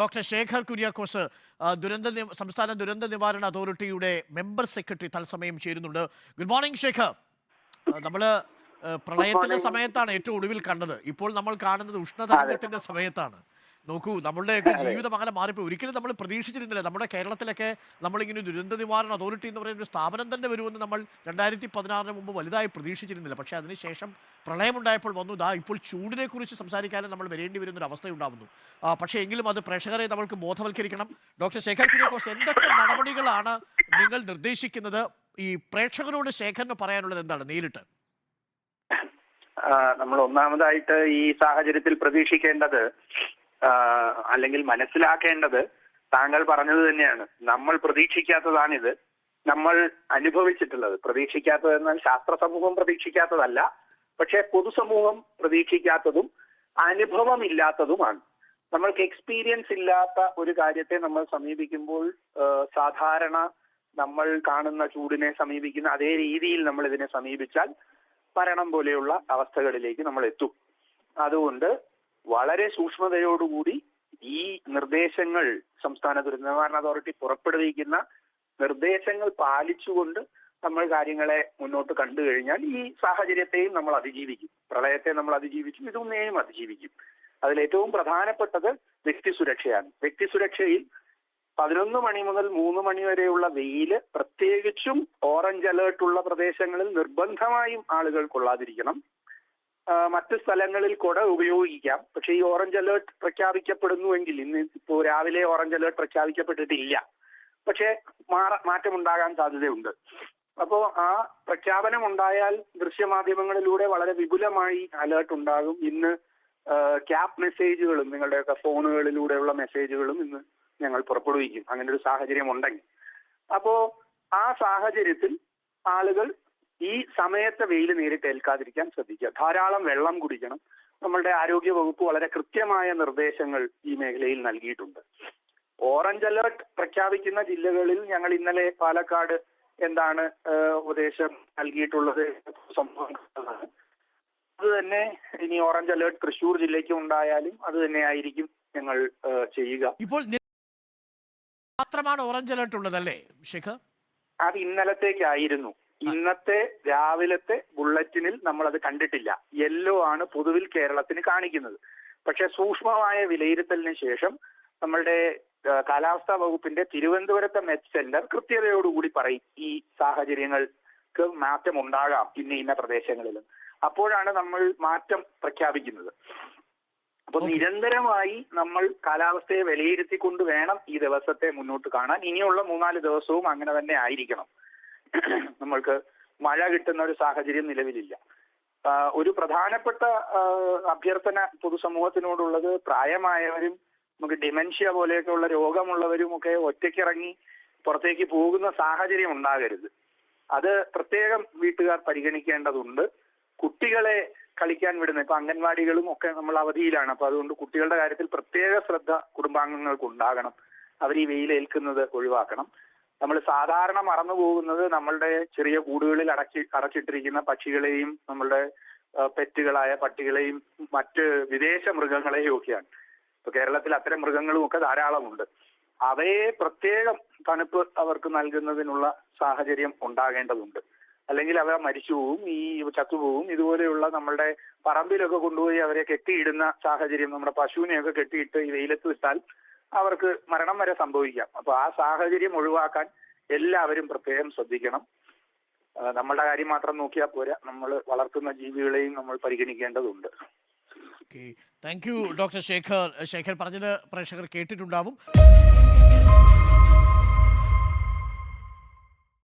Doctor Shekhar Kuriakose സംസ്ഥാന ദുരന്ത നിവാരണ അതോറിറ്റിയുടെ മെമ്പർ സെക്രട്ടറി തത്സമയം ചേരുന്നുണ്ട്. Good morning Shekhar. നമ്മൾ ഗുഡ് പ്രളയത്തിന്റെ മോർണിംഗ്. സമയത്താണ് ഏറ്റവും ഒടുവിൽ കണ്ടത്. ഇപ്പോൾ നമ്മൾ കാണുന്നത് അതെ. ഉഷ്ണതരംഗത്തിന്റെ സമയത്താണ്. നോക്കൂ, നമ്മളുടെയൊക്കെ അതെ. ജീവിതം അങ്ങനെ മാറിപ്പോയി. ഒരിക്കലും നമ്മൾ പ്രതീക്ഷിച്ചിരുന്നില്ല നമ്മുടെ കേരളത്തിലൊക്കെ നമ്മളിങ്ങനെ ദുരന്ത നിവാരണ അതോറിറ്റി എന്ന് പറയുന്ന ഒരു സ്ഥാപനം തന്നെ വരുമെന്ന് നമ്മൾ 2016 മുമ്പ് വലുതായി പ്രതീക്ഷിച്ചിരുന്നില്ല. പക്ഷേ അതിനുശേഷം പ്രളയമുണ്ടായപ്പോൾ വന്നു. ഇപ്പോൾ ചൂടിനെ കുറിച്ച് സംസാരിക്കാനും നമ്മൾ വരേണ്ടി വരുന്നൊരു അവസ്ഥയുണ്ടാവുന്നു. പക്ഷേ എങ്കിലും അത് പ്രേക്ഷകരെ നമ്മൾക്ക് ബോധവൽക്കരിക്കണം. ഡോക്ടർ ശേഖർ കുര്യാക്കോസ്, എന്തൊക്കെ നടപടികളാണ് നിങ്ങൾ നിർദ്ദേശിക്കുന്നത്? ഈ പ്രേക്ഷകരോട് ശേഖറിന് പറയാനുള്ളത് എന്താണ് നേരിട്ട്? നമ്മൾ ഒന്നാമതായിട്ട് ഈ സാഹചര്യത്തിൽ പ്രതീക്ഷിക്കേണ്ടത് അല്ലെങ്കിൽ മനസ്സിലാക്കേണ്ടത് താങ്കൾ പറഞ്ഞത് തന്നെയാണ്. നമ്മൾ പ്രതീക്ഷിക്കാത്തതാണിത്. നമ്മൾ അനുഭവിച്ചിട്ടുള്ളത് പ്രതീക്ഷിക്കാത്തതെന്നാൽ ശാസ്ത്ര സമൂഹം പ്രതീക്ഷിക്കാത്തതല്ല, പക്ഷെ പൊതുസമൂഹം പ്രതീക്ഷിക്കാത്തതും അനുഭവമില്ലാത്തതുമാണ്. നമ്മൾക്ക് എക്സ്പീരിയൻസ് ഇല്ലാത്ത ഒരു കാര്യത്തെ നമ്മൾ സമീപിക്കുമ്പോൾ സാധാരണ നമ്മൾ കാണുന്ന ചൂടിനെ സമീപിക്കുന്ന അതേ രീതിയിൽ നമ്മൾ ഇതിനെ സമീപിച്ചാൽ മരണം പോലെയുള്ള അവസ്ഥകളിലേക്ക് നമ്മൾ എത്തും. അതുകൊണ്ട് വളരെ സൂക്ഷ്മതയോടുകൂടി ഈ നിർദ്ദേശങ്ങൾ, സംസ്ഥാന ദുരന്ത നിവാരണ അതോറിറ്റി പുറപ്പെടുവിക്കുന്ന നിർദ്ദേശങ്ങൾ പാലിച്ചുകൊണ്ട് നമ്മൾ കാര്യങ്ങളെ മുന്നോട്ട് കണ്ടു കഴിഞ്ഞാൽ ഈ സാഹചര്യത്തെയും നമ്മൾ അതിജീവിക്കും. പ്രളയത്തെ നമ്മൾ അതിജീവിക്കും, ഇതൊന്നിനെയും അതിജീവിക്കും. അതിലേറ്റവും പ്രധാനപ്പെട്ടത് വ്യക്തി സുരക്ഷയാണ്. വ്യക്തി സുരക്ഷയിൽ 11 മണി മുതൽ 3 മണി വരെയുള്ള വെയില്, പ്രത്യേകിച്ചും ഓറഞ്ച് അലേർട്ട് ഉള്ള പ്രദേശങ്ങളിൽ നിർബന്ധമായും ആളുകൾ കൊള്ളാതിരിക്കണം. മറ്റ് സ്ഥലങ്ങളിൽ കുട ഉപയോഗിക്കാം. പക്ഷേ ഈ ഓറഞ്ച് അലേർട്ട് പ്രഖ്യാപിക്കപ്പെടുന്നുവെങ്കിൽ, ഇപ്പോൾ രാവിലെ ഓറഞ്ച് അലേർട്ട് പ്രഖ്യാപിക്കപ്പെട്ടിട്ടില്ല, പക്ഷേ മാറ്റമുണ്ടാകാൻ സാധ്യതയുണ്ട്. അപ്പോൾ ആ പ്രഖ്യാപനം ഉണ്ടായാൽ ദൃശ്യമാധ്യമങ്ങളിലൂടെ വളരെ വിപുലമായി അലേർട്ട് ഉണ്ടാകും. ഇന്ന് ക്യാപ് മെസ്സേജുകളും നിങ്ങളുടെയൊക്കെ ഫോണുകളിലൂടെയുള്ള മെസ്സേജുകളും ഇന്ന് ഞങ്ങൾ പുറപ്പെടുവിക്കും, അങ്ങനെ ഒരു സാഹചര്യം ഉണ്ടെങ്കിൽ. അപ്പോ ആ സാഹചര്യത്തിൽ ആളുകൾ ഈ സമയത്തെ വെയിൽ നേരിട്ട് ഏൽക്കാതിരിക്കാൻ ശ്രദ്ധിക്കുക. ധാരാളം വെള്ളം കുടിക്കണം. നമ്മളുടെ ആരോഗ്യ വകുപ്പ് വളരെ കൃത്യമായ നിർദ്ദേശങ്ങൾ ഈ മേഖലയിൽ നൽകിയിട്ടുണ്ട്. ഓറഞ്ച് അലേർട്ട് പ്രഖ്യാപിക്കുന്ന ജില്ലകളിൽ ഞങ്ങൾ ഇന്നലെ പാലക്കാട് എന്താണ് ഉപദേശം നൽകിയിട്ടുള്ളത് സംഭവം. അത് തന്നെ ഇനി ഓറഞ്ച് അലേർട്ട് തൃശ്ശൂർ ജില്ലയ്ക്ക് ഉണ്ടായാലും അത് തന്നെയായിരിക്കും ഞങ്ങൾ ചെയ്യുക. ഇപ്പോൾ മാത്രമാണ് ഓറഞ്ച് അലേർട്ട് ഉള്ളതല്ലേ ശേഖർ? അത് ഇന്നലത്തേക്കായിരുന്നു. ഇന്നത്തെ രാവിലത്തെ ബുള്ളറ്റിനിൽ നമ്മൾ അത് കണ്ടിട്ടില്ല. യെല്ലോ ആണ് പൊതുവിൽ കേരളത്തിന് കാണിക്കുന്നത്. പക്ഷെ സൂക്ഷ്മമായ വിലയിരുത്തലിന് ശേഷം നമ്മളുടെ കാലാവസ്ഥാ വകുപ്പിന്റെ തിരുവനന്തപുരത്തെ മെറ്റ് സെന്റർ കൃത്യതയോടുകൂടി പറയും ഈ സാഹചര്യങ്ങൾക്ക് മാറ്റം ഉണ്ടാകാം ഇന്ന പ്രദേശങ്ങളിലും. അപ്പോഴാണ് നമ്മൾ മാറ്റം പ്രഖ്യാപിക്കുന്നത്. അപ്പൊ നിരന്തരമായി നമ്മൾ കാലാവസ്ഥയെ വിലയിരുത്തിക്കൊണ്ട് വേണം ഈ ദിവസത്തെ മുന്നോട്ട് കാണാൻ. ഇനിയുള്ള 3-4 ദിവസവും അങ്ങനെ തന്നെ ആയിരിക്കണം. നമ്മൾക്ക് മഴ കിട്ടുന്ന ഒരു സാഹചര്യം നിലവിലില്ല. ഒരു പ്രധാനപ്പെട്ട അഭ്യർത്ഥന പൊതുസമൂഹത്തിനോടുള്ളത്, പ്രായമായവരും നമുക്ക് ഡിമെൻഷ്യ പോലെയൊക്കെ ഉള്ള രോഗമുള്ളവരും ഒക്കെ ഒറ്റയ്ക്കിറങ്ങി പുറത്തേക്ക് പോകുന്ന സാഹചര്യം ഉണ്ടാകരുത്. അത് പ്രത്യേകം വീട്ടുകാർ പരിഗണിക്കേണ്ടതുണ്ട്. കുട്ടികളെ കളിക്കാൻ വിടുന്ന, ഇപ്പൊ അംഗൻവാടികളും ഒക്കെ നമ്മൾ അവധിയിലാണ്. അപ്പൊ അതുകൊണ്ട് കുട്ടികളുടെ കാര്യത്തിൽ പ്രത്യേക ശ്രദ്ധ കുടുംബാംഗങ്ങൾക്ക് ഉണ്ടാകണം. അവർ ഈ വെയിലേൽക്കുന്നത് ഒഴിവാക്കണം. നമ്മൾ സാധാരണ മറന്നു പോകുന്നത് നമ്മളുടെ ചെറിയ കൂടുകളിൽ അടച്ചിട്ടിരിക്കുന്ന പക്ഷികളെയും നമ്മളുടെ പെറ്റുകളായ പട്ടികളെയും മറ്റ് വിദേശ മൃഗങ്ങളെയും ഒക്കെയാണ്. ഇപ്പൊ കേരളത്തിൽ അത്തരം മൃഗങ്ങളും ഒക്കെ ധാരാളമുണ്ട്. അവയെ പ്രത്യേകം തണുപ്പ് അവർക്ക് നൽകുന്നതിനുള്ള സാഹചര്യം ഉണ്ടാകേണ്ടതുണ്ട്. അല്ലെങ്കിൽ അവ മരിച്ചു പോവും, ഈ ചത്തുപോകും. ഇതുപോലെയുള്ള നമ്മളുടെ പറമ്പിലൊക്കെ കൊണ്ടുപോയി അവരെ കെട്ടിയിടുന്ന സാഹചര്യം, നമ്മുടെ പശുവിനെയൊക്കെ കെട്ടിയിട്ട് ഈ വെയിലത്ത് വിട്ടാൽ അവർക്ക് മരണം വരെ സംഭവിക്കാം. അപ്പൊ ആ സാഹചര്യം ഒഴിവാക്കാൻ എല്ലാവരും പ്രത്യേകം ശ്രദ്ധിക്കണം. നമ്മളുടെ കാര്യം മാത്രം നോക്കിയാൽ പോരാ, നമ്മൾ വളർത്തുന്ന ജീവികളെയും നമ്മൾ പരിഗണിക്കേണ്ടതുണ്ട്. Thank you doctor Shekhar. Shekhar പറഞ്ഞത് പ്രേക്ഷകർ കേട്ടിട്ടുണ്ടാവും.